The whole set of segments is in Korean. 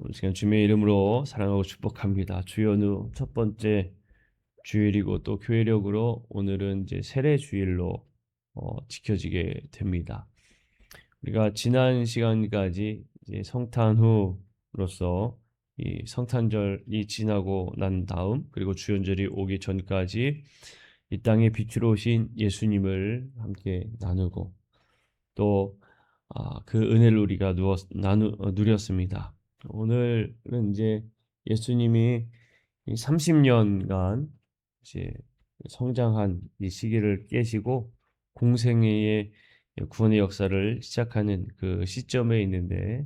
오늘 시간 주님의 이름으로 사랑하고 축복합니다. 주연후 첫 번째 주일이고 또 교회력으로 오늘은 이제 세례 주일로 지켜지게 됩니다. 우리가 지난 시간까지 이제 성탄후로서 이 성탄절이 지나고 난 다음 그리고 주연절이 오기 전까지 이 땅에 빛으로 오신 예수님을 함께 나누고 또 그 은혜를 우리가 누렸습니다. 오늘은 이제 예수님이 30년간 이제 성장한 이 시기를 깨시고 공생애의 구원의 역사를 시작하는 그 시점에 있는데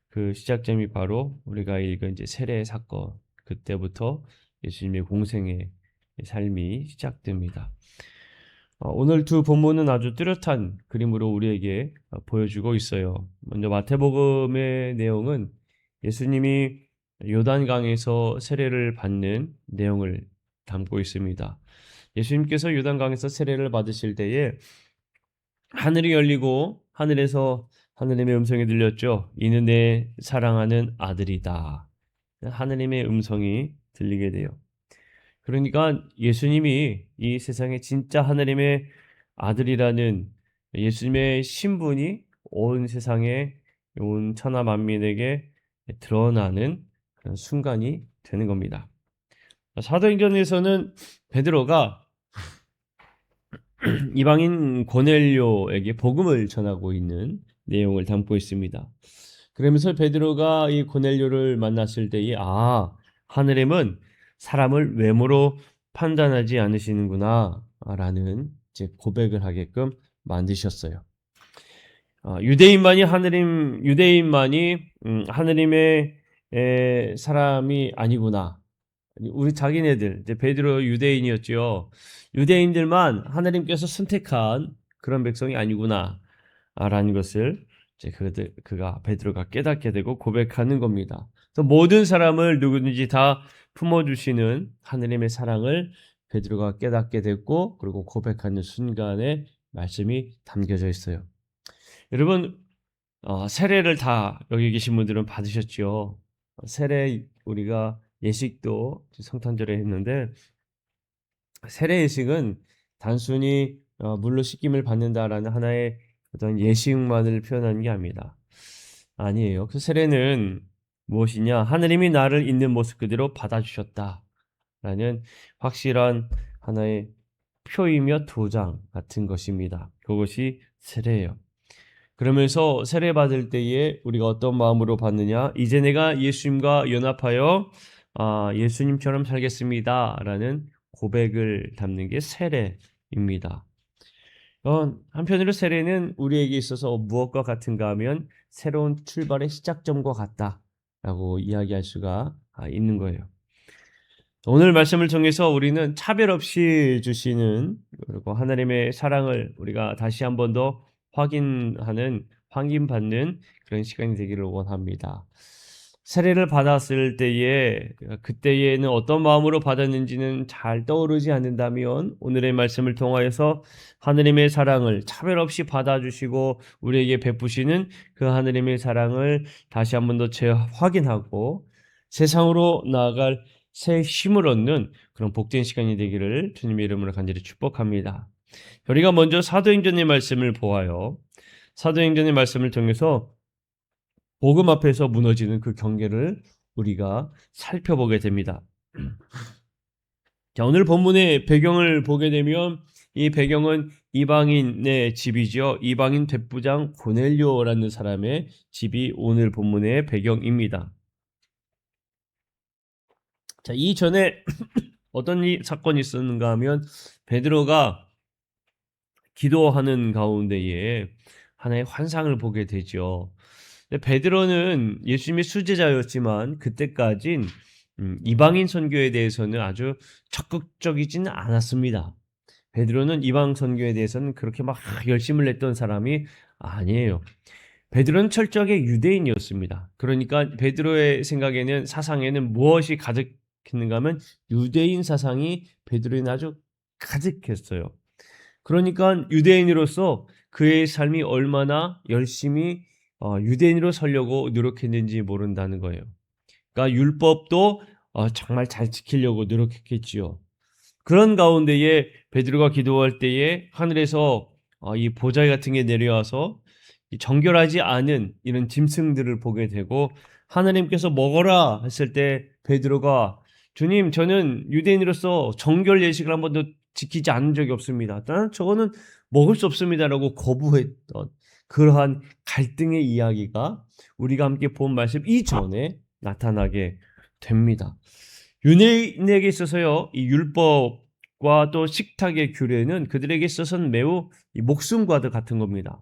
그 시작점이 바로 우리가 읽은 이제 세례 사건 그때부터 예수님의 공생의 삶이 시작됩니다. 오늘 두 본문은 아주 뚜렷한 그림으로 우리에게 보여주고 있어요. 먼저 마태복음의 내용은 예수님이 요단강에서 세례를 받는 내용을 담고 있습니다. 예수님께서 요단강에서 세례를 받으실 때에 하늘이 열리고 하늘에서 하느님의 음성이 들렸죠. 이는 내 사랑하는 아들이다. 하느님의 음성이 들리게 돼요. 그러니까 예수님이 이 세상에 진짜 하느님의 아들이라는 예수님의 신분이 온 세상에 온 천하 만민에게 드러나는 그런 순간이 되는 겁니다. 사도행전에서는 베드로가 이방인 고넬료에게 복음을 전하고 있는 내용을 담고 있습니다. 그러면서 베드로가 이 고넬료를 만났을 때에 하느님은 사람을 외모로 판단하지 않으시는구나 라는 이제 고백을 하게끔 만드셨어요. 유대인만이 하느님의 사람이 아니구나. 우리 자기네들 이제 베드로 유대인이었죠. 유대인들만 하느님께서 선택한 그런 백성이 아니구나 라는 것을 이제 그가 베드로가 깨닫게 되고 고백하는 겁니다. 또 모든 사람을 누구든지 다 품어주시는 하느님의 사랑을 베드로가 깨닫게 됐고 그리고 고백하는 순간에 말씀이 담겨져 있어요. 여러분 세례를 다 여기 계신 분들은 받으셨죠. 세례 우리가 예식도 성탄절에 했는데 세례 예식은 단순히 물로 씻김을 받는다라는 하나의 어떤 예식만을 표현하는 게 아니에요. 그 세례는 무엇이냐? 하느님이 나를 있는 모습 그대로 받아주셨다라는 확실한 하나의 표이며 도장 같은 것입니다. 그것이 세례예요. 그러면서 세례 받을 때에 우리가 어떤 마음으로 받느냐? 이제 내가 예수님과 연합하여 예수님처럼 살겠습니다라는 고백을 담는 게 세례입니다. 한편으로 세례는 우리에게 있어서 무엇과 같은가 하면 새로운 출발의 시작점과 같다라고 이야기할 수가 있는 거예요. 오늘 말씀을 통해서 우리는 차별 없이 주시는 그리고 하나님의 사랑을 우리가 다시 한 번 더 확인받는 그런 시간이 되기를 원합니다. 세례를 받았을 때에 그때에는 어떤 마음으로 받았는지는 잘 떠오르지 않는다면 오늘의 말씀을 통하여서 하느님의 사랑을 차별 없이 받아주시고 우리에게 베푸시는 그 하느님의 사랑을 다시 한 번 더 재확인하고 세상으로 나아갈 새 힘을 얻는 그런 복된 시간이 되기를 주님의 이름으로 간절히 축복합니다. 우리가 먼저 사도행전의 말씀을 보아요. 사도행전의 말씀을 통해서 복음 앞에서 무너지는 그 경계를 우리가 살펴보게 됩니다. 자, 오늘 본문의 배경을 보게 되면 이 배경은 이방인의 집이죠. 이방인 백부장 고넬료라는 사람의 집이 오늘 본문의 배경입니다. 자, 이전에 어떤 사건이 있었는가 하면 베드로가 기도하는 가운데에 하나의 환상을 보게 되죠. 베드로는 예수님의 수제자였지만 그때까진 이방인 선교에 대해서는 아주 적극적이지는 않았습니다. 베드로는 이방 선교에 대해서는 그렇게 막 열심을 냈던 사람이 아니에요. 베드로는 철저하게 유대인이었습니다. 그러니까 베드로의 생각에는 사상에는 무엇이 가득했는가 하면 유대인 사상이 베드로에는 아주 가득했어요. 그러니까 유대인으로서 그의 삶이 얼마나 열심히 유대인으로 살려고 노력했는지 모른다는 거예요. 그러니까 율법도 정말 잘 지키려고 노력했겠지요. 그런 가운데에 베드로가 기도할 때에 하늘에서 이 보좌 같은 게 내려와서 이 정결하지 않은 이런 짐승들을 보게 되고 하나님께서 먹어라 했을 때 베드로가 주님, 저는 유대인으로서 정결 예식을 한 번도 지키지 않은 적이 없습니다. 나는 저거는 먹을 수 없습니다라고 거부했던 그러한 갈등의 이야기가 우리가 함께 본 말씀 이전에 나타나게 됩니다. 유대인에게 있어서요, 이 율법과 또 식탁의 규례는 그들에게 있어서는 매우 목숨과도 같은 겁니다.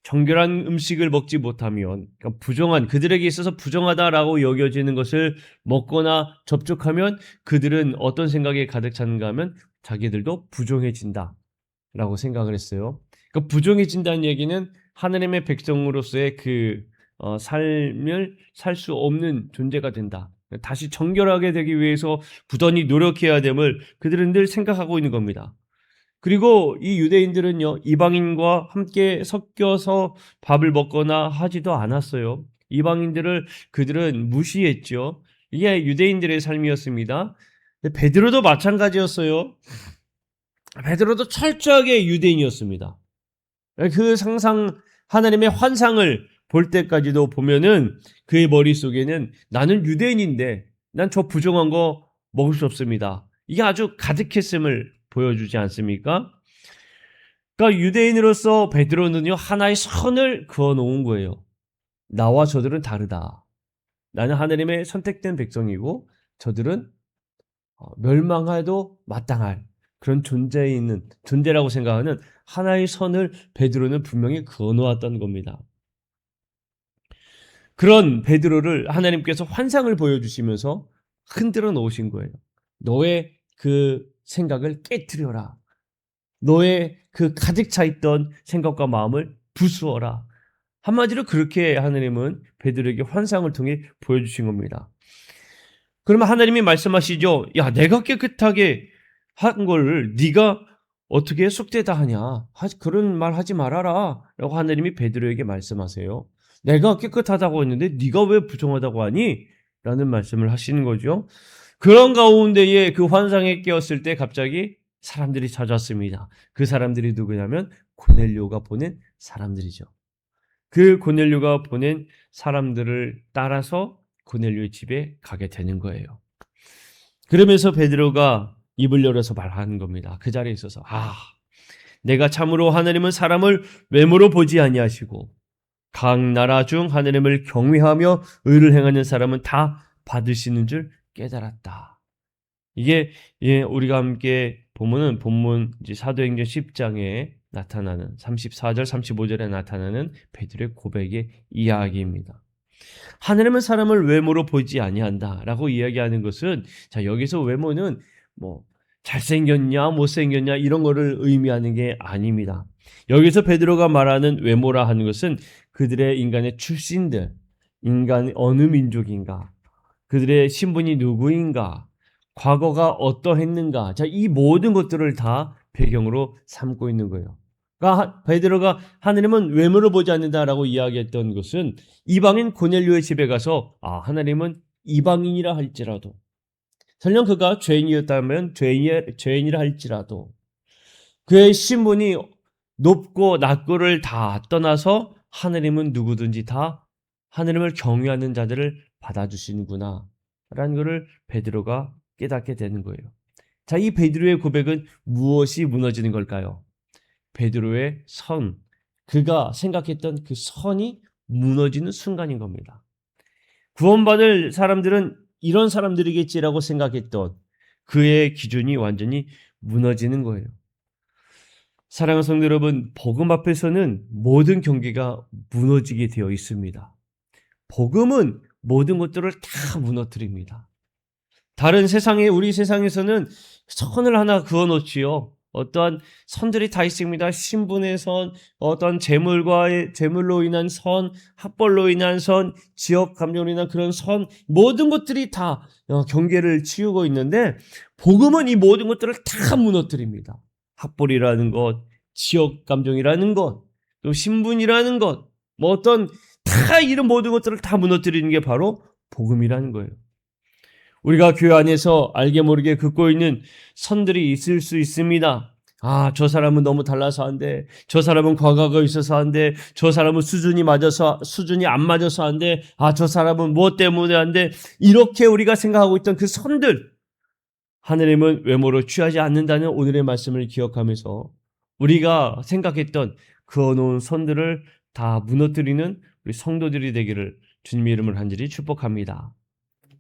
정결한 음식을 먹지 못하면, 그러니까 부정한, 그들에게 있어서 부정하다라고 여겨지는 것을 먹거나 접촉하면 그들은 어떤 생각에 가득 찼는가 하면 자기들도 부정해진다라고 생각을 했어요. 그러니까 부정해진다는 얘기는 하나님의 백성으로서의 그 삶을 살 수 없는 존재가 된다. 다시 정결하게 되기 위해서 부단히 노력해야 됨을 그들은 늘 생각하고 있는 겁니다. 그리고 이 유대인들은요, 이방인과 함께 섞여서 밥을 먹거나 하지도 않았어요. 이방인들을 그들은 무시했죠. 이게 유대인들의 삶이었습니다. 베드로도 마찬가지였어요. 베드로도 철저하게 유대인이었습니다. 그 상상, 하나님의 환상을 볼 때까지도 보면은 그의 머릿속에는 나는 유대인인데 난 저 부정한 거 먹을 수 없습니다. 이게 아주 가득했음을 보여주지 않습니까? 그러니까 유대인으로서 베드로는요, 하나의 선을 그어 놓은 거예요. 나와 저들은 다르다. 나는 하나님의 선택된 백성이고 저들은 멸망해도 마땅할 그런 존재에 있는 존재라고 생각하는 하나의 선을 베드로는 분명히 그어 놓았던 겁니다. 그런 베드로를 하나님께서 환상을 보여주시면서 흔들어 놓으신 거예요. 너의 그 생각을 깨트려라. 너의 그 가득 차 있던 생각과 마음을 부수어라. 한마디로 그렇게 하나님은 베드로에게 환상을 통해 보여주신 겁니다. 그러면 하나님이 말씀하시죠. 야, 내가 깨끗하게 한 걸 네가 어떻게 속되다 하냐. 그런 말 하지 말아라. 라고 하나님이 베드로에게 말씀하세요. 내가 깨끗하다고 했는데 네가 왜 부정하다고 하니? 라는 말씀을 하시는 거죠. 그런 가운데에 그 환상에 깨었을 때 갑자기 사람들이 찾아왔습니다. 그 사람들이 누구냐면 고넬료가 보낸 사람들이죠. 그 고넬료가 보낸 사람들을 따라서 고넬료의 집에 가게 되는 거예요. 그러면서 베드로가 입을 열어서 말하는 겁니다. 그 자리에 있어서 내가 참으로 하나님은 사람을 외모로 보지 아니하시고 각 나라 중 하나님을 경외하며 의를 행하는 사람은 다 받으시는 줄 깨달았다. 이게 우리가 함께 보면은 본문 이제 사도행전 10장에 나타나는 34절 35절에 나타나는 베드로의 고백의 이야기입니다. 하나님은 사람을 외모로 보지 아니한다라고 이야기하는 것은 자 여기서 외모는 뭐 잘생겼냐 못생겼냐 이런 거를 의미하는 게 아닙니다. 여기서 베드로가 말하는 외모라 하는 것은 그들의 인간의 출신들, 인간이 어느 민족인가, 그들의 신분이 누구인가, 과거가 어떠했는가, 자, 이 모든 것들을 다 배경으로 삼고 있는 거예요. 그러니까 베드로가 하나님은 외모를 보지 않는다라고 이야기했던 것은 이방인 고넬료의 집에 가서 하나님은 이방인이라 할지라도 설령 그가 죄인이었다면 죄인이라 할지라도 그의 신분이 높고 낮고를 다 떠나서 하나님은 누구든지 다 하나님을 경외하는 자들을 받아주시는구나 라는 것을 베드로가 깨닫게 되는 거예요. 자, 이 베드로의 고백은 무엇이 무너지는 걸까요? 베드로의 선, 그가 생각했던 그 선이 무너지는 순간인 겁니다. 구원받을 사람들은 이런 사람들이겠지라고 생각했던 그의 기준이 완전히 무너지는 거예요. 사랑하는 성도 여러분, 복음 앞에서는 모든 경계가 무너지게 되어 있습니다. 복음은 모든 것들을 다 무너뜨립니다. 다른 세상에, 우리 세상에서는 선을 하나 그어놓지요. 어떠한 선들이 다 있습니다. 신분의 선, 어떤 재물로 인한 선, 학벌로 인한 선, 지역 감정으로 인한 그런 선, 모든 것들이 다 경계를 치우고 있는데 복음은 이 모든 것들을 다 무너뜨립니다. 학벌이라는 것, 지역 감정이라는 것, 또 신분이라는 것, 뭐 어떤 다 이런 모든 것들을 다 무너뜨리는 게 바로 복음이라는 거예요. 우리가 교회 안에서 알게 모르게 긋고 있는 선들이 있을 수 있습니다. 아, 저 사람은 너무 달라서 안 돼. 저 사람은 과거가 있어서 안 돼. 저 사람은 수준이 안 맞아서 안 돼. 아, 저 사람은 무엇 때문에 안 돼. 이렇게 우리가 생각하고 있던 그 선들, 하느님은 외모로 취하지 않는다는 오늘의 말씀을 기억하면서 우리가 생각했던 그어놓은 선들을 다 무너뜨리는 우리 성도들이 되기를 주님의 이름을 간절히 축복합니다.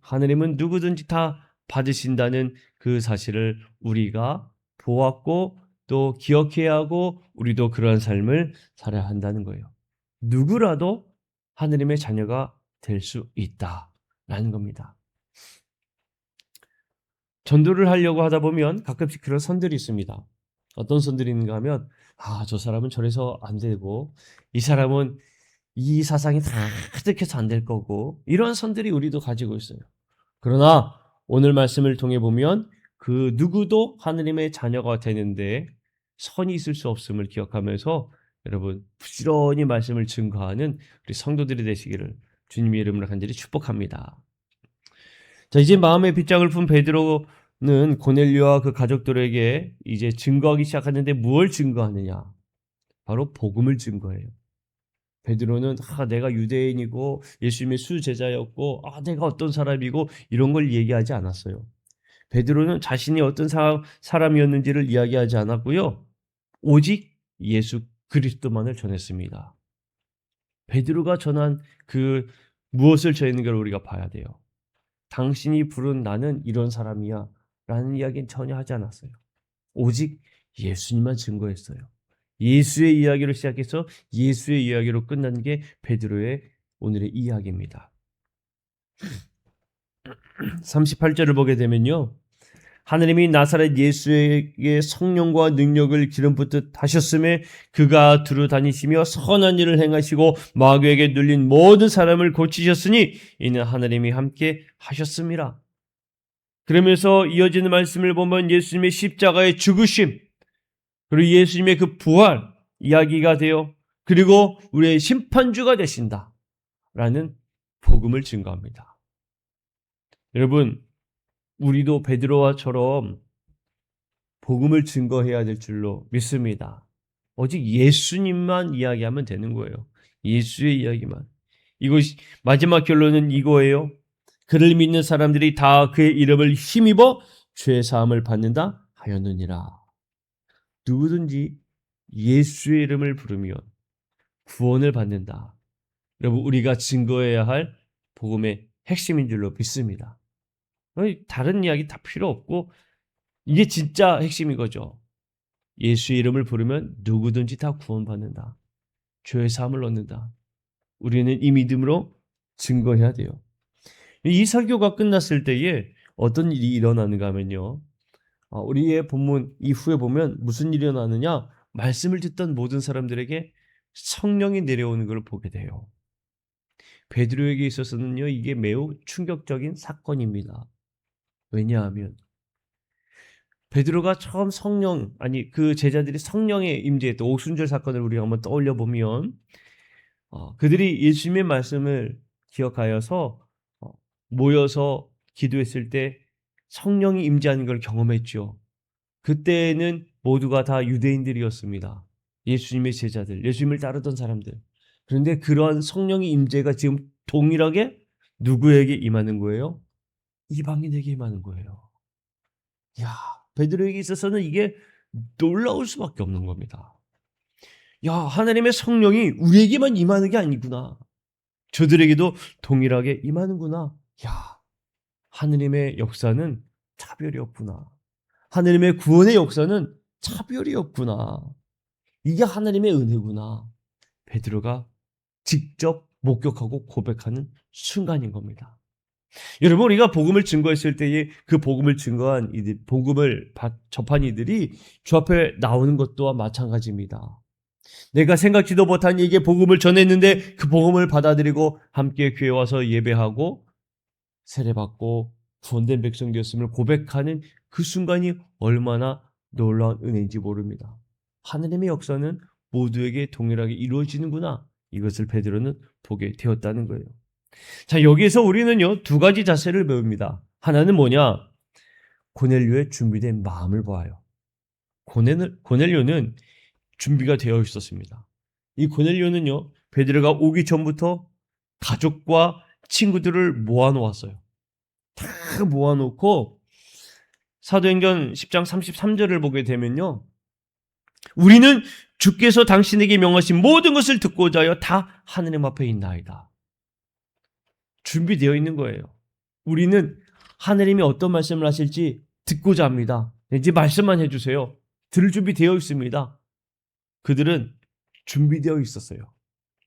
하느님은 누구든지 다 받으신다는 그 사실을 우리가 보았고 또 기억해야 하고 우리도 그러한 삶을 살아야 한다는 거예요. 누구라도 하느님의 자녀가 될 수 있다라는 겁니다. 전도를 하려고 하다 보면 가끔씩 그런 선들이 있습니다. 어떤 선들이 있는가 하면 저 사람은 저래서 안 되고 이 사람은 이 사상이 다 획득해서 안 될 거고 이런 선들이 우리도 가지고 있어요. 그러나 오늘 말씀을 통해 보면 그 누구도 하느님의 자녀가 되는데 선이 있을 수 없음을 기억하면서 여러분 부지런히 말씀을 증거하는 우리 성도들이 되시기를 주님의 이름으로 간절히 축복합니다. 자, 이제 마음의 빗장을 푼 베드로는 고넬료와 그 가족들에게 이제 증거하기 시작하는데 무엇을 증거하느냐? 바로 복음을 증거해요. 베드로는 내가 유대인이고 예수님의 수제자였고 내가 어떤 사람이고 이런 걸 얘기하지 않았어요. 베드로는 자신이 어떤 사람이었는지를 이야기하지 않았고요. 오직 예수 그리스도만을 전했습니다. 베드로가 전한 그 무엇을 전했는가를 우리가 봐야 돼요. 당신이 부른 나는 이런 사람이야 라는 이야기는 전혀 하지 않았어요. 오직 예수님만 증거했어요. 예수의 이야기로 시작해서 예수의 이야기로 끝난 게 베드로의 오늘의 이야기입니다. 38절을 보게 되면요. 하느님이 나사렛 예수에게 성령과 능력을 기름 붓듯 하셨음에 그가 두루 다니시며 선한 일을 행하시고 마귀에게 눌린 모든 사람을 고치셨으니 이는 하느님이 함께 하셨습니다. 그러면서 이어지는 말씀을 보면 예수님의 십자가의 죽으심 그리고 예수님의 그 부활 이야기가 되어 그리고 우리의 심판주가 되신다 라는 복음을 증거합니다. 여러분 우리도 베드로와처럼 복음을 증거해야 될 줄로 믿습니다. 오직 예수님만 이야기하면 되는 거예요. 예수의 이야기만. 이것이 마지막 결론은 이거예요. 그를 믿는 사람들이 다 그의 이름을 힘입어 죄 사함을 받는다 하였느니라. 누구든지 예수의 이름을 부르면 구원을 받는다. 여러분 우리가 증거해야 할 복음의 핵심인 줄로 믿습니다. 다른 이야기 다 필요 없고 이게 진짜 핵심인 거죠. 예수의 이름을 부르면 누구든지 다 구원받는다. 죄의 사함을 얻는다. 우리는 이 믿음으로 증거해야 돼요. 이 설교가 끝났을 때에 어떤 일이 일어나는가 하면요. 우리의 본문 이후에 보면 무슨 일이 일어나느냐. 말씀을 듣던 모든 사람들에게 성령이 내려오는 걸 보게 돼요. 베드로에게 있어서는요. 이게 매우 충격적인 사건입니다. 왜냐하면 베드로가 처음 그 제자들이 성령에 임재했던 오순절 사건을 우리가 한번 떠올려 보면 그들이 예수님의 말씀을 기억하여서 모여서 기도했을 때 성령이 임재하는 걸 경험했죠. 그때는 모두가 다 유대인들이었습니다. 예수님의 제자들, 예수님을 따르던 사람들. 그런데 그러한 성령의 임재가 지금 동일하게 누구에게 임하는 거예요? 이방인에게 임하는 거예요. 야, 베드로에게 있어서는 이게 놀라울 수밖에 없는 겁니다. 야, 하나님의 성령이 우리에게만 임하는 게 아니구나. 저들에게도 동일하게 임하는구나. 야, 하느님의 역사는 차별이 없구나. 하느님의 구원의 역사는 차별이 없구나. 이게 하나님의 은혜구나. 베드로가 직접 목격하고 고백하는 순간인 겁니다. 여러분 우리가 복음을 증거했을 때에 그 복음을 증거한 이들, 복음을 접한 이들이 주 앞에 나오는 것도와 마찬가지입니다. 내가 생각지도 못한 이에게 복음을 전했는데 그 복음을 받아들이고 함께 교회 와서 예배하고 세례받고 구원된 백성 되었음을 고백하는 그 순간이 얼마나 놀라운 은혜인지 모릅니다. 하느님의 역사는 모두에게 동일하게 이루어지는구나. 이것을 베드로는 보게 되었다는 거예요. 자, 여기에서 우리는요, 두 가지 자세를 배웁니다. 하나는 뭐냐? 고넬료의 준비된 마음을 보아요. 고넬료는 준비가 되어 있었습니다. 이 고넬료는요, 베드로가 오기 전부터 가족과 친구들을 모아놓았어요. 다 모아놓고 사도행전 10장 33절을 보게 되면요, 우리는 주께서 당신에게 명하신 모든 것을 듣고자 하여 다 하느님 앞에 있나이다. 준비되어 있는 거예요. 우리는 하느님이 어떤 말씀을 하실지 듣고자 합니다. 이제 말씀만 해주세요. 들을 준비 되어 있습니다. 그들은 준비되어 있었어요.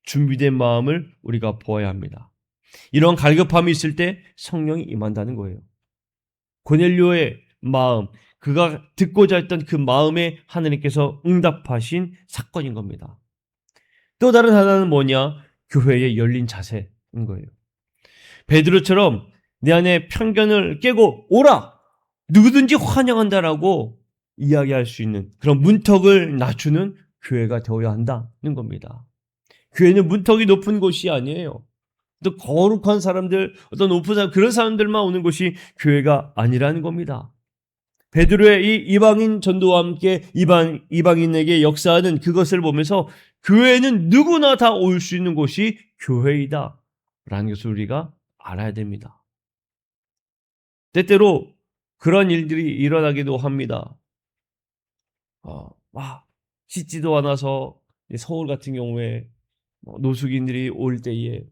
준비된 마음을 우리가 보아야 합니다. 이런 갈급함이 있을 때 성령이 임한다는 거예요. 고넬료의 마음, 그가 듣고자 했던 그 마음에 하느님께서 응답하신 사건인 겁니다. 또 다른 하나는 뭐냐? 교회의 열린 자세인 거예요. 베드로처럼 내 안에 편견을 깨고 오라! 누구든지 환영한다라고 이야기할 수 있는 그런 문턱을 낮추는 교회가 되어야 한다는 겁니다. 교회는 문턱이 높은 곳이 아니에요. 또 거룩한 사람들, 어떤 높은 사람, 그런 사람들만 오는 곳이 교회가 아니라는 겁니다. 베드로의 이 이방인 전도와 함께 이방인에게 역사하는 그것을 보면서 교회는 누구나 다 올 수 있는 곳이 교회이다 라는 것을 우리가 알아야 됩니다. 때때로 그런 일들이 일어나기도 합니다. 씻지도 않아서 서울 같은 경우에 노숙인들이 올 때에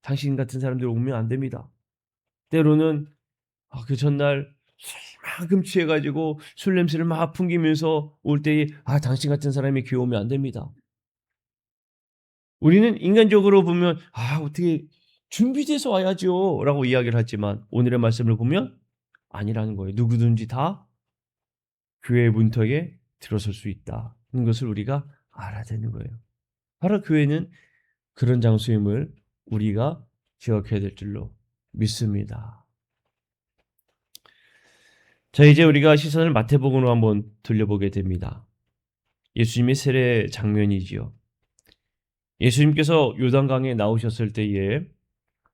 당신 같은 사람들 오면 안 됩니다. 때로는 그 전날 술만큼 취해가지고 술 냄새를 막 풍기면서 올 때에 당신 같은 사람이 교회 오면 안 됩니다. 우리는 인간적으로 보면 어떻게 준비돼서 와야죠 라고 이야기를 하지만 오늘의 말씀을 보면 아니라는 거예요. 누구든지 다 교회의 문턱에 들어설 수 있다는 것을 우리가 알아야 되는 거예요. 바로 교회는 그런 장소임을 우리가 기억해야 될 줄로 믿습니다. 자, 이제 우리가 시선을 마태복음으로 한번 돌려보게 됩니다. 예수님의 세례 장면이지요. 예수님께서 요단강에 나오셨을 때에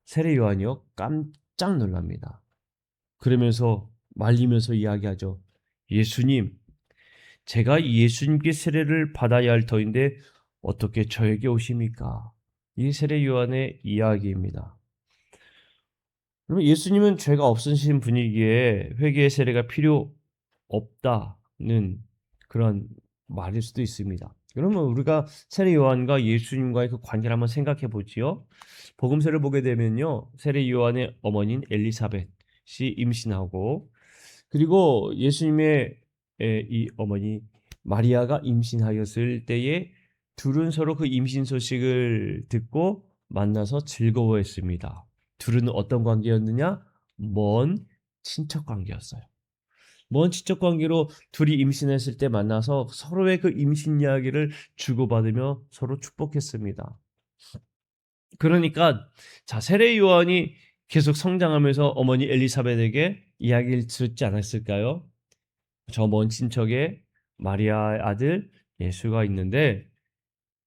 세례 요한이요 깜짝 놀랍니다. 그러면서 말리면서 이야기하죠. 예수님, 제가 예수님께 세례를 받아야 할 터인데 어떻게 저에게 오십니까? 이 세례 요한의 이야기입니다. 그러면 예수님은 죄가 없으신 분이기에 회개의 세례가 필요 없다는 그런 말일 수도 있습니다. 그러면 우리가 세례 요한과 예수님과의 그 관계를 한번 생각해 보지요. 복음서를 보게 되면요, 세례 요한의 어머니인 엘리사벳이 임신하고, 그리고 예수님의 이 어머니 마리아가 임신하였을 때에 둘은 서로 그 임신 소식을 듣고 만나서 즐거워했습니다. 둘은 어떤 관계였느냐? 먼 친척 관계였어요. 먼 친척 관계로 둘이 임신했을 때 만나서 서로의 그 임신 이야기를 주고받으며 서로 축복했습니다. 그러니까 세례 요한이 계속 성장하면서 어머니 엘리사벳에게 이야기를 듣지 않았을까요? 저 먼 친척에 마리아의 아들 예수가 있는데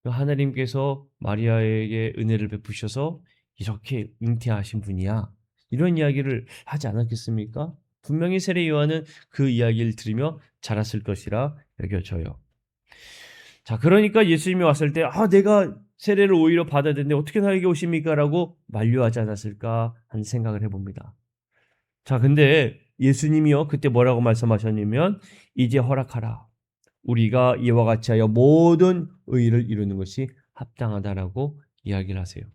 하나님께서 마리아에게 은혜를 베푸셔서 이렇게 잉태하신 분이야. 이런 이야기를 하지 않았겠습니까? 분명히 세례 요한은 그 이야기를 들으며 자랐을 것이라 여겨져요. 자, 그러니까 예수님이 왔을 때 내가 세례를 오히려 받아야 되는데 어떻게 나에게 오십니까? 라고 만류하지 않았을까 하는 생각을 해봅니다. 자, 근데 예수님이요 그때 뭐라고 말씀하셨냐면 이제 허락하라. 우리가 이와 같이 하여 모든 의를 이루는 것이 합당하다라고 이야기를 하세요.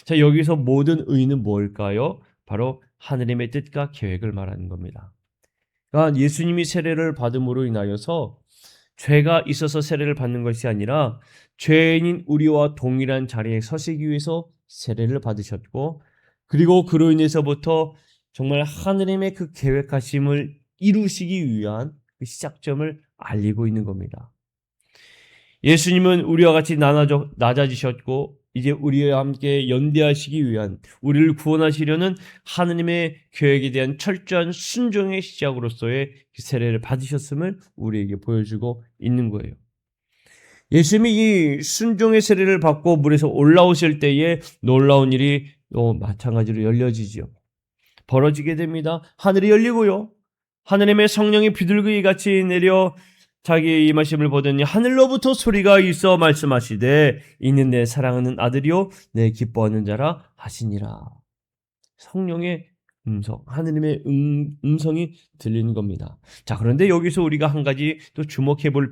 자, 여기서 모든 의는 뭘까요? 바로 하느님의 뜻과 계획을 말하는 겁니다. 그러니까 예수님이 세례를 받음으로 인하여서 죄가 있어서 세례를 받는 것이 아니라 죄인인 우리와 동일한 자리에 서시기 위해서 세례를 받으셨고, 그리고 그로 인해서부터 정말 하느님의 그 계획하심을 이루시기 위한 그 시작점을 알리고 있는 겁니다. 예수님은 우리와 같이 낮아지셨고 이제 우리와 함께 연대하시기 위한, 우리를 구원하시려는 하느님의 계획에 대한 철저한 순종의 시작으로서의 세례를 받으셨음을 우리에게 보여주고 있는 거예요. 예수님이 이 순종의 세례를 받고 물에서 올라오실 때에 놀라운 일이 또 마찬가지로 열려지지요. 벌어지게 됩니다. 하늘이 열리고요. 하느님의 성령이 비둘기 같이 내려 자기의 임하심을 보더니 하늘로부터 소리가 있어 말씀하시되 이는 내 사랑하는 아들이요 내 기뻐하는 자라 하시니라. 성령의 음성, 하느님의 음성이 들리는 겁니다. 자, 그런데 여기서 우리가 한 가지 또 주목해 볼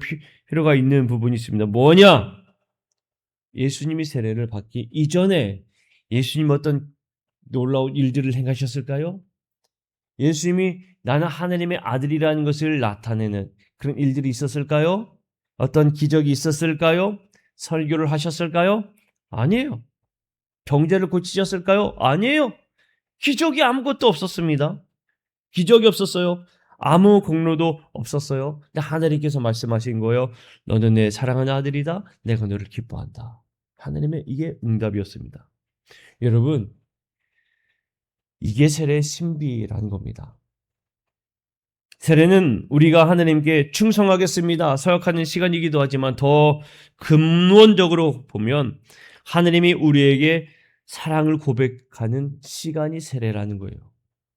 필요가 있는 부분이 있습니다. 뭐냐? 예수님이 세례를 받기 이전에 예수님 어떤 놀라운 일들을 행하셨을까요? 예수님이 나는 하느님의 아들이라는 것을 나타내는 그런 일들이 있었을까요? 어떤 기적이 있었을까요? 설교를 하셨을까요? 아니에요. 병자를 고치셨을까요? 아니에요. 기적이 아무것도 없었습니다. 기적이 없었어요. 아무 공로도 없었어요. 근데 하나님께서 말씀하신 거예요. 너는 내 사랑하는 아들이다. 내가 너를 기뻐한다. 하나님의 이게 응답이었습니다. 여러분, 이게 세례의 신비라는 겁니다. 세례는 우리가 하나님께 충성하겠습니다. 서약하는 시간이기도 하지만 더 근원적으로 보면 하나님이 우리에게 사랑을 고백하는 시간이 세례라는 거예요.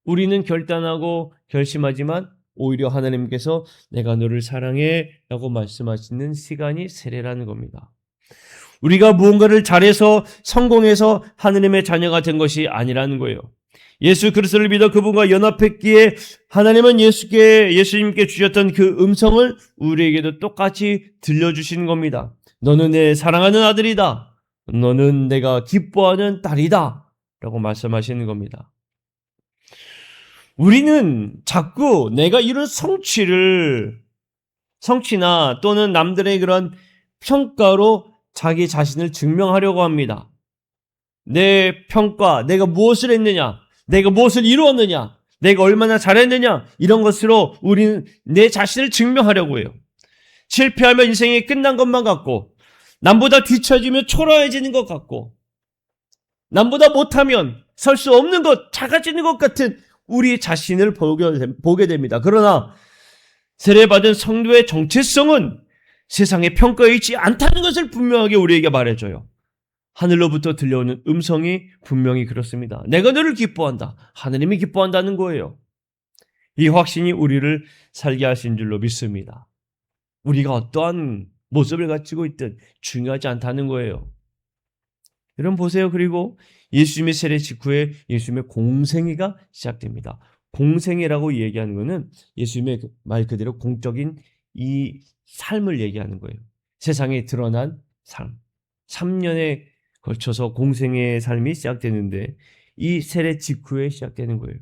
우리는 결단하고 결심하지만 오히려 하나님께서 내가 너를 사랑해 라고 말씀하시는 시간이 세례라는 겁니다. 우리가 무언가를 잘해서 성공해서 하나님의 자녀가 된 것이 아니라는 거예요. 예수 그리스도를 믿어 그분과 연합했기에 하나님은 예수님께 주셨던 그 음성을 우리에게도 똑같이 들려주시는 겁니다. 너는 내 사랑하는 아들이다. 너는 내가 기뻐하는 딸이다. 라고 말씀하시는 겁니다. 우리는 자꾸 내가 이룬 성취나 또는 남들의 그런 평가로 자기 자신을 증명하려고 합니다. 내 평가, 내가 무엇을 했느냐, 내가 무엇을 이루었느냐, 내가 얼마나 잘했느냐, 이런 것으로 우리는 내 자신을 증명하려고 해요. 실패하면 인생이 끝난 것만 같고, 남보다 뒤처지면 초라해지는 것 같고, 남보다 못하면 설 수 없는 것, 작아지는 것 같은 우리 자신을 보게 됩니다. 그러나 세례받은 성도의 정체성은 세상의 평가에 있지 않다는 것을 분명하게 우리에게 말해줘요. 하늘로부터 들려오는 음성이 분명히 그렇습니다. 내가 너를 기뻐한다. 하느님이 기뻐한다는 거예요. 이 확신이 우리를 살게 하신 줄로 믿습니다. 우리가 어떠한 모습을 가지고 있든 중요하지 않다는 거예요. 여러분 보세요. 그리고 예수님의 세례 직후에 예수님의 공생애가 시작됩니다. 공생애라고 얘기하는 것은 예수님의 말 그대로 공적인 이 삶을 얘기하는 거예요. 세상에 드러난 삶. 3년에 걸쳐서 공생애의 삶이 시작되는데 이 세례 직후에 시작되는 거예요.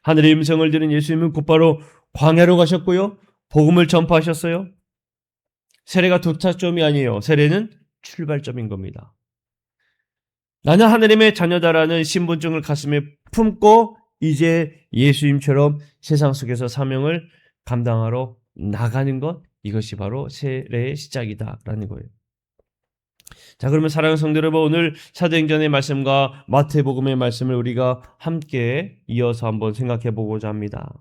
하늘의 음성을 들은 예수님은 곧바로 광야로 가셨고요. 복음을 전파하셨어요. 세례가 도착점이 아니에요. 세례는 출발점인 겁니다. 나는 하나님의 자녀다라는 신분증을 가슴에 품고 이제 예수님처럼 세상 속에서 사명을 감당하러 나가는 것, 이것이 바로 세례의 시작이다라는 거예요. 자, 그러면 사랑하는 성도 여러분, 오늘 사도행전의 말씀과 마태복음의 말씀을 우리가 함께 이어서 한번 생각해 보고자 합니다.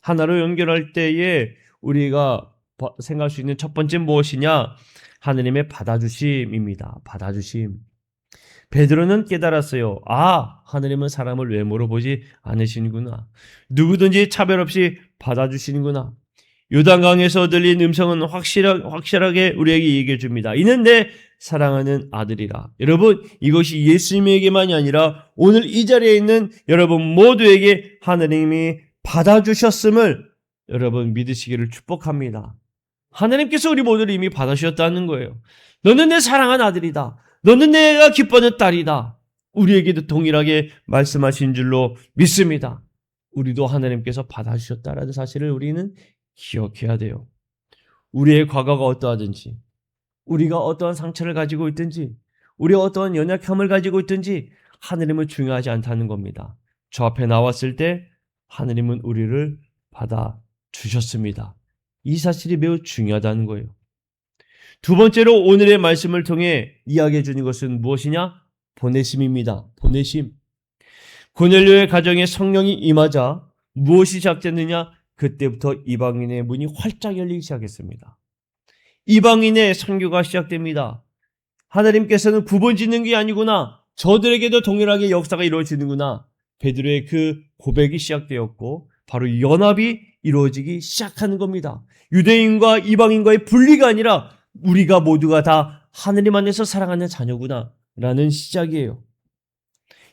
하나로 연결할 때에 우리가 생각할 수 있는 첫 번째 무엇이냐? 하느님의 받아주심입니다. 받아주심. 베드로는 깨달았어요. 아, 하느님은 사람을 외모로 보지 않으시는구나. 누구든지 차별 없이 받아주시는구나. 요단강에서 들린 음성은 확실하게 우리에게 얘기해 줍니다. 이는 내 사랑하는 아들이라. 여러분, 이것이 예수님에게만이 아니라 오늘 이 자리에 있는 여러분 모두에게 하느님이 받아주셨음을 여러분 믿으시기를 축복합니다. 하느님께서 우리 모두를 이미 받아주셨다는 거예요. 너는 내 사랑하는 아들이다. 너는 내가 기뻐하는 딸이다. 우리에게도 동일하게 말씀하신 줄로 믿습니다. 우리도 하나님께서 받아주셨다라는 사실을 우리는 기억해야 돼요. 우리의 과거가 어떠하든지, 우리가 어떠한 상처를 가지고 있든지, 우리가 어떠한 연약함을 가지고 있든지 하느님은 중요하지 않다는 겁니다. 저 앞에 나왔을 때 하느님은 우리를 받아주셨습니다. 이 사실이 매우 중요하다는 거예요. 두 번째로 오늘의 말씀을 통해 이야기해 주는 것은 무엇이냐? 보내심입니다. 보내심. 고넬료의 가정에 성령이 임하자 무엇이 시작됐느냐? 그때부터 이방인의 문이 활짝 열리기 시작했습니다. 이방인의 선교가 시작됩니다. 하나님께서는 구분 짓는 게 아니구나. 저들에게도 동일하게 역사가 이루어지는구나. 베드로의 그 고백이 시작되었고 바로 연합이 이루어지기 시작하는 겁니다. 유대인과 이방인과의 분리가 아니라 우리가 모두가 다 하느님 안에서 사랑하는 자녀구나 라는 시작이에요.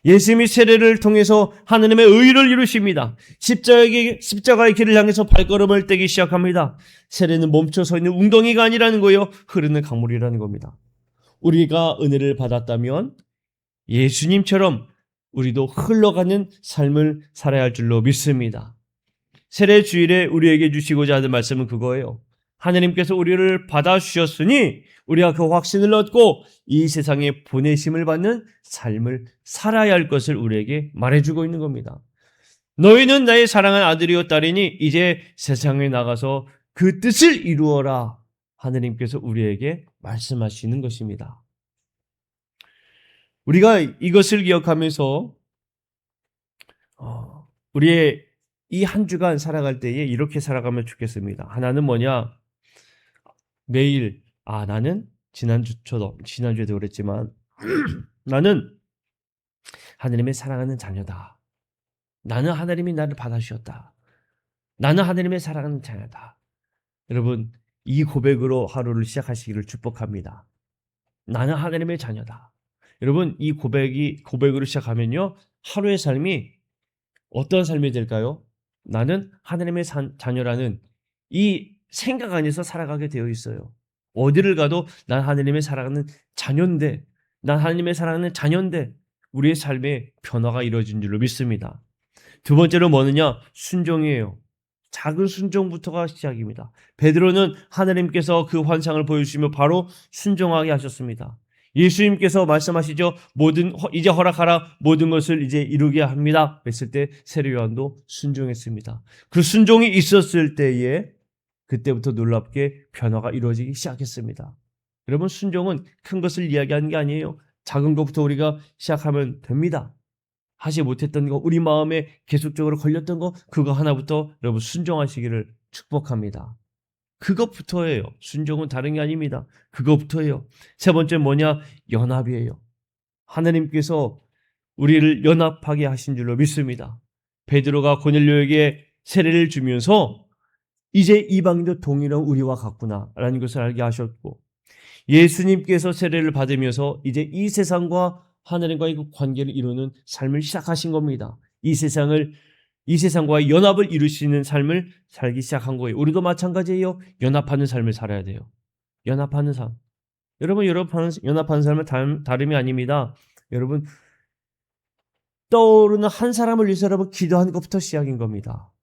예수님이 세례를 통해서 하느님의 의를 이루십니다. 십자가의 길을 향해서 발걸음을 떼기 시작합니다. 세례는 멈춰서 있는 웅덩이가 아니라는 거예요. 흐르는 강물이라는 겁니다. 우리가 은혜를 받았다면 예수님처럼 우리도 흘러가는 삶을 살아야 할 줄로 믿습니다. 세례 주일에 우리에게 주시고자 하는 말씀은 그거예요. 하느님께서 우리를 받아주셨으니 우리가 그 확신을 얻고 이 세상에 보내심을 받는 삶을 살아야 할 것을 우리에게 말해주고 있는 겁니다. 너희는 나의 사랑하는 아들이요 딸이니 이제 세상에 나가서 그 뜻을 이루어라. 하느님께서 우리에게 말씀하시는 것입니다. 우리가 이것을 기억하면서 우리의 이 한 주간 살아갈 때에 이렇게 살아가면 좋겠습니다. 하나는 뭐냐? 매일 나는 지난주에도 그랬지만 나는 하나님의 사랑하는 자녀다. 나는 하나님이 나를 받아주셨다. 나는 하나님의 사랑하는 자녀다. 여러분 이 고백으로 하루를 시작하시기를 축복합니다. 나는 하나님의 자녀다. 여러분 이 고백으로 시작하면요 하루의 삶이 어떤 삶이 될까요? 나는 하나님의 자녀라는 이 생각 안에서 살아가게 되어 있어요. 어디를 가도 난 하나님의 사랑하는 자녀인데, 난 하나님의 사랑하는 자녀인데 우리의 삶에 변화가 이루어진 줄로 믿습니다. 두 번째로 뭐느냐? 순종이에요. 작은 순종부터가 시작입니다. 베드로는 하나님께서 그 환상을 보여주시며 바로 순종하게 하셨습니다. 예수님께서 말씀하시죠. 이제 허락하라 모든 것을 이제 이루게 합니다. 했을 때 세례 요한도 순종했습니다. 그 순종이 있었을 때에 그때부터 놀랍게 변화가 이루어지기 시작했습니다. 여러분 순종은 큰 것을 이야기하는 게 아니에요. 작은 것부터 우리가 시작하면 됩니다. 하지 못했던 거, 우리 마음에 계속적으로 걸렸던 거, 그거 하나부터 여러분 순종하시기를 축복합니다. 그것부터예요. 순종은 다른 게 아닙니다. 그것부터예요. 세 번째 뭐냐? 연합이에요. 하나님께서 우리를 연합하게 하신 줄로 믿습니다. 베드로가 고넬료에게 세례를 주면서 이제 이방인도 동일한 우리와 같구나 라는 것을 알게 하셨고, 예수님께서 세례를 받으면서 이제 이 세상과 하나님과의 그 관계를 이루는 삶을 시작하신 겁니다. 이 세상과의 연합을 이루시는 삶을 살기 시작한 거예요. 우리도 마찬가지예요. 연합하는 삶을 살아야 돼요. 연합하는 삶. 여러분 연합하는 삶은 다름이 아닙니다. 여러분 떠오르는 한 사람을 위해서 여러분 기도하는 것부터 시작인 겁니다.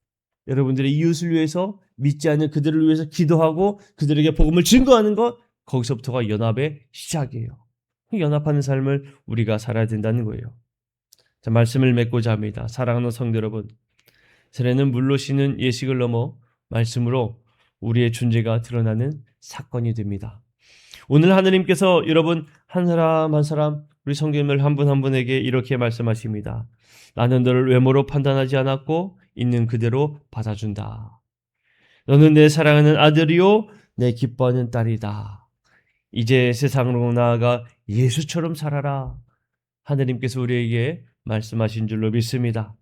여러분들의 이웃을 위해서, 믿지 않는 그들을 위해서 기도하고 그들에게 복음을 증거하는 것, 거기서부터가 연합의 시작이에요. 연합하는 삶을 우리가 살아야 된다는 거예요. 자, 말씀을 맺고자 합니다. 사랑하는 성도 여러분, 세례는 물로 씻는 예식을 넘어 말씀으로 우리의 존재가 드러나는 사건이 됩니다. 오늘 하느님께서 여러분 한 사람 한 사람 우리 성도님들 한 분 한 분에게 이렇게 말씀하십니다. 나는 너를 외모로 판단하지 않았고 있는 그대로 받아준다. 너는 내 사랑하는 아들이요 내 기뻐하는 딸이다. 이제 세상으로 나아가 예수처럼 살아라. 하느님께서 우리에게 말씀하신 줄로 믿습니다.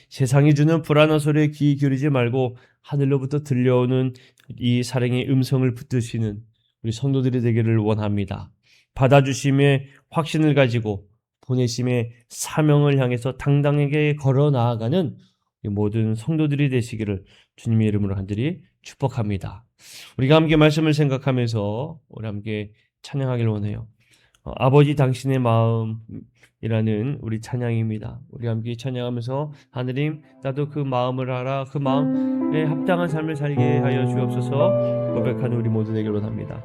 세상이 주는 불안한 소리에 귀 기울이지 말고 하늘로부터 들려오는 이 사랑의 음성을 붙드시는 우리 성도들이 되기를 원합니다. 받아주심의 확신을 가지고 보내심의 사명을 향해서 당당하게 걸어 나아가는 모든 성도들이 되시기를 주님의 이름으로 간절히 축복합니다. 우리가 함께 말씀을 생각하면서 우리 함께 찬양하기를 원해요. 아버지 당신의 마음이라는 우리 찬양입니다. 우리 함께 찬양하면서 하느님 나도 그 마음을 알아 그 마음에 합당한 삶을 살게 하여 주옵소서 고백하는 우리 모두 되기를 원합니다.